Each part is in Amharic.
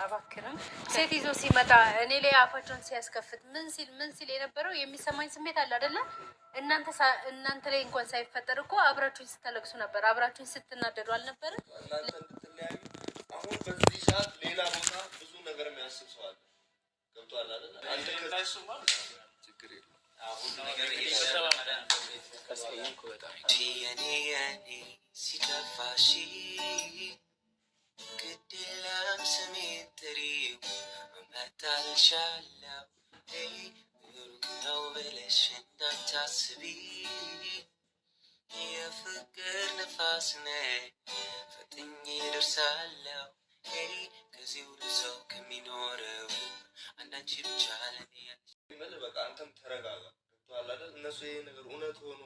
እባክህን ሴት ይዞ ሲመጣ እኔ ላይ አፋቸውን ሲያስከፍት ምን ሲል የነበረው የሚሰማኝ ስሜት አለ አይደለ? እናንተ ላይ እንኳን ሳይፈጠር እኮ አብራችሁኝ ስታለቅሱ ነበር፣ አብራችሁኝ ስትናደዱ አልነበረ? እናንተ እንድትለያዩ አሁን በዚህ ሰዓት ሌላ ቦታ ብዙ ነገር የሚያስብ ሰው አለ። ገብቶሃል አይደለ? አንተ ከታይሱማ ችግር የለም። አሁን ነገር ከስከየንኩ በጣም እኔ ሲከፋሽ ግድለም ስሜት ጥሪው መታልሻለው ሩቅ ነው ብለሽ እንዳታስቢ የፍቅር ንፋስ ነይ ፈጥኜ ደርሳለሁ ከዚህ ሁሉ ሰው ከሚኖረው አንዳንቺ ብቻ ለኔ በቃ አንተም ተረጋጋ። ገብቶሃል አይደል? እነሱ ይሄ ነገር እውነት ሆኖ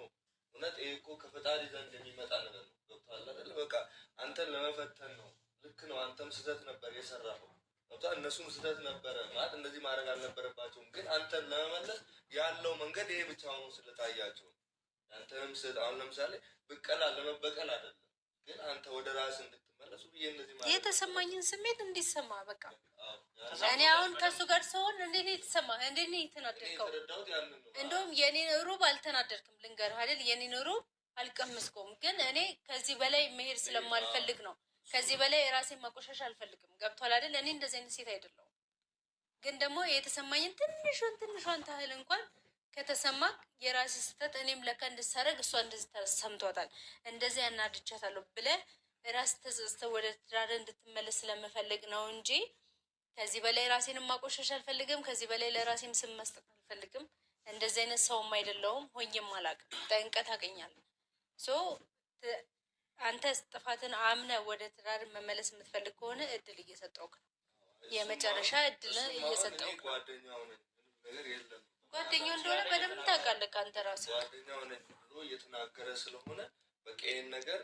እውነት ይሄ እኮ ከፈጣሪ ዘንድ የሚመጣ ነገር ነው። ገብቶሃል አይደል? በቃ አንተን ለመፈተን ነው። ልክ ነው። አንተም ስህተት ነበር የሰራኸው። ገብቶሃል? እነሱም ስህተት ነበረ ማለት እንደዚህ ማድረግ አልነበረባቸውም። ግን አንተን ለመመለስ ያለው መንገድ ይሄ ብቻ ሆኖ ስለታያቸው አንተንም ስህተት አሁን ለምሳሌ ብቀላ ለመበቀል አይደለም፣ ግን አንተ ወደ ራስህ እንድትመለሱ ብዬ እንደዚህ ማለት የተሰማኝን ስሜት እንዲሰማ በቃ እኔ አሁን ከሱ ጋር ስሆን እንዴት ነው የተሰማህ? እንዴት ነው የተናደድከው? እንደውም የኔን ሩብ አልተናደድክም። ልንገርህ አይደል የኔን ሩብ አልቀመስከውም። ግን እኔ ከዚህ በላይ መሄድ ስለማልፈልግ ነው። ከዚህ በላይ ራሴን ማቆሻሻ አልፈልግም። ገብቷል አይደል? እኔ እንደዚህ አይነት ሴት አይደለሁም። ግን ደግሞ የተሰማኝን ትንሿን ታህል እንኳን ከተሰማ የራሴ ስህተት እኔም ለካ እንድሳረግ እሷ እንደዚህ ተሰምቷታል፣ እንደዚህ ያናድቻታለሁ ብለህ ራስ ተጸጽተህ ወደ ትዳር እንድትመለስ ስለምፈልግ ነው እንጂ ከዚህ በላይ ራሴንም ማቆሻሻ አልፈልግም። ከዚህ በላይ ለራሴም ስም መስጠት አልፈልግም። እንደዚህ አይነት ሰውም አይደለሁም፣ ሆኜም አላውቅም። ጠንቀት አገኛለሁ። አንተ ጥፋትን አምነህ ወደ ትዳር መመለስ የምትፈልግ ከሆነ እድል እየሰጠውክ ነው። የመጨረሻ እድል እየሰጠውክ ነው። ጓደኛው እንደሆነ በደንብ ታውቃለህ አንተ ራስህ። ጓደኛው ነኝ ብሎ እየተናገረ ስለሆነ በቃ ይሄን ነገር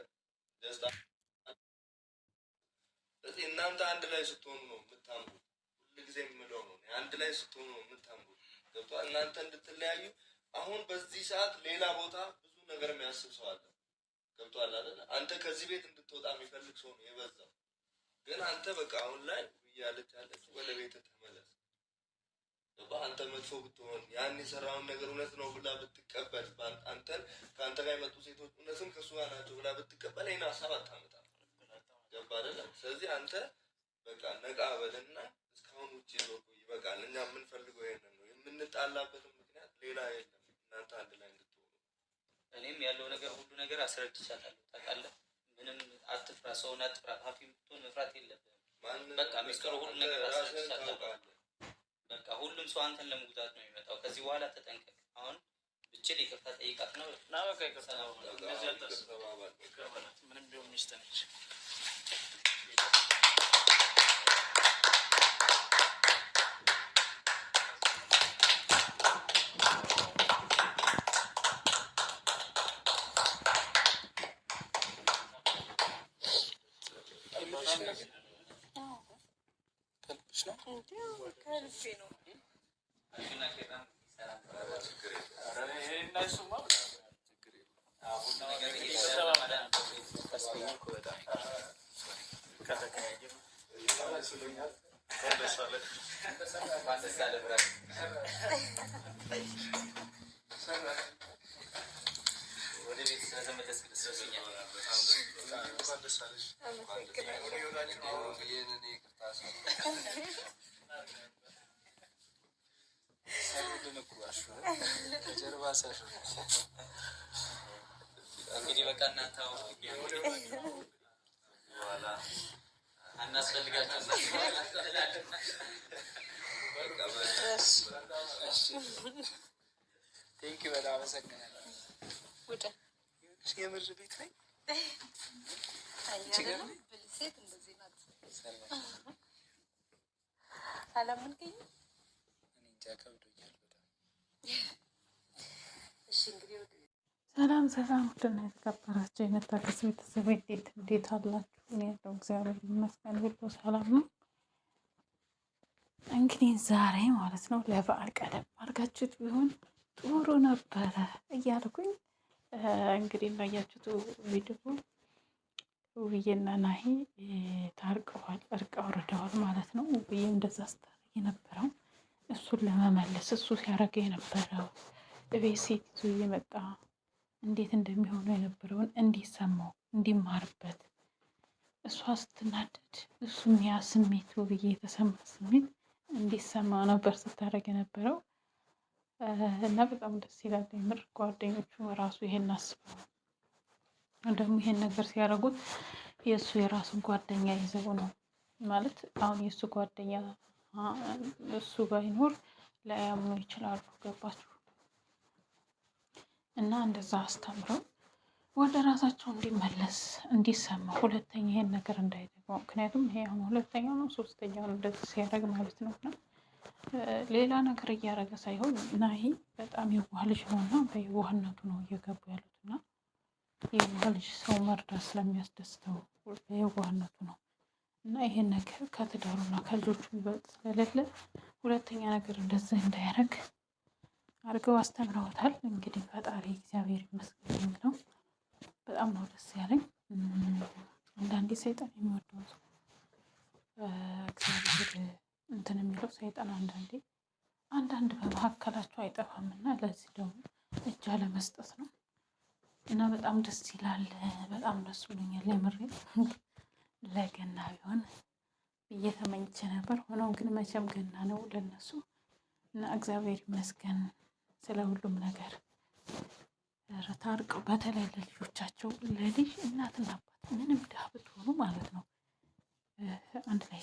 ደስታ ስለዚህ እናንተ አንድ ላይ ስትሆኑ ነው የምታምሩት። ሁልጊዜ የምለው ነው አንድ ላይ ስትሆኑ ነው የምታምሩት። ገብቶሃል? እናንተ እንድትለያዩ አሁን በዚህ ሰዓት ሌላ ቦታ ብዙ ነገር የሚያስብ ሰው አለ። ገብቶሃል አይደል? አንተ ከዚህ ቤት እንድትወጣ የሚፈልግ ሰው ነው የበዛው። ግን አንተ በቃ አሁን ላይ እያለች ወደ ቤት ተመለስ። አንተ መጥፎ ብትሆን ያን የሰራውን ነገር እውነት ነው ብላ ብትቀበል አንተን ከአንተ ጋር የመጡ ሴቶች እውነትም ከእሱ ጋር ናቸው ብላ ብትቀበል ይህን ሀሳብ አታመጣም። ገባህ አይደለ? ስለዚህ አንተ በቃ ነቃ በልና እስካሁን ውጭ ዞር ይበቃል። እኛ የምንፈልገው ይሄንን ነው። የምንጣላበትም ምክንያት ሌላ የለም። እናንተ አንድ ላይ እንድትሆኑ እኔም ያለው ነገር ሁሉ ነገር አስረድቻታለሁ። ታውቃለህ? ምንም አትፍራ፣ ሰውን አትፍራ። ሀፊ ብትሆን መፍራት የለብህም። በቃ ሚስጥሩ ሁሉ ነገር አስረድቻታለሁ። በቃ ሁሉም ሰው አንተን ለመጉዳት ነው የሚመጣው። ከዚህ በኋላ ተጠንቀቅ። አሁን ብችል ይቅርታ ጠይቃት ነው እና በቃ ይቅርታ ነው። እንደዚህ አልተሰባባል ምንም ቢሆን ሚስት ነች። እንግዲህ በቃ እናንተ በኋላ አናስፈልጋቸው። ቴንኪው በጣም አመሰግናለሁ። የምር ቤት ላይ ሴት እንደዚህ ናት። አላመንከኝ? እኔ እንጃ ከብዶኛል በጣም። እሺ እንግዲህ ሰላም ውድና የተከበራችሁ የመታገስ ቤተሰብ እንዴት አላችሁ? እኔ ያለው እግዚአብሔር ይመስገን ሁሉ ሰላም ነው። እንግዲህ ዛሬ ማለት ነው ለበዓል ቀደም አድርጋችሁት ቢሆን ጥሩ ነበረ እያልኩኝ እንግዲህ እንዳያችሁት ቪዲዮ ውብዬና ናሂ ታርቀዋል፣ እርቅ አውርደዋል ማለት ነው። ውብዬ እንደዛ ስታደርግ የነበረው እሱን ለመመለስ እሱ ሲያደርግ የነበረው እቤት ሴት ይዞ እየመጣ እንዴት እንደሚሆኑ የነበረውን እንዲሰማው እንዲማርበት እሷ ስትናደድ እሱም ያ ስሜት ውብዬ የተሰማ ስሜት እንዲሰማ ነበር ስታደርግ የነበረው እና በጣም ደስ ይላል። የምር ጓደኞቹ ራሱ ይሄን አስበው ደግሞ ይሄን ነገር ሲያደርጉት የእሱ የራሱን ጓደኛ ይዘው ነው ማለት አሁን የእሱ ጓደኛ እሱ ባይኖር ላያምኑ ይችላሉ። ገባችሁ? እና እንደዛ አስተምረው ወደ ራሳቸው እንዲመለስ እንዲሰማ ሁለተኛ ይሄን ነገር እንዳይደግመው። ምክንያቱም ይሄ አሁን ሁለተኛው ነው ሶስተኛው ነው እንደዚህ ሲያደርግ ማለት ነው። እና ሌላ ነገር እያደረገ ሳይሆን ናሂ በጣም የዋህ ልጅ ነው እና በየዋህነቱ ነው እየገቡ ያሉት እና የዋህ ልጅ ሰው መርዳት ስለሚያስደስተው በየዋህነቱ ነው እና ይሄን ነገር ከትዳሩና ከልጆቹ ይበልጥ ስለሌለ ሁለተኛ ነገር እንደዚህ እንዳያደርግ አድርገው አስተምረውታል። እንግዲህ ፈጣሪ እግዚአብሔር ይመስገን የሚለው በጣም ነው ደስ ያለኝ። አንዳንዴ ሰይጣን የሚወደው ሰው እግዚአብሔር እንትን የሚለው ሰይጣን አንዳንድ በመካከላቸው አይጠፋም እና ለዚህ ደግሞ እጅ አለመስጠት ነው እና በጣም ደስ ይላል። በጣም ደስ ብሎኛል የምሬ ለገና ቢሆን ብዬ ተመኝቼ ነበር። ሆኖም ግን መቼም ገና ነው ለነሱ እና እግዚአብሔር ይመስገን ስለ ሁሉም ነገር ታርቀው በተለይ ለልጆቻቸው ለልጅ እናትና አባት ምንም ድሃ ብትሆኑ ማለት ነው አንድ ላይ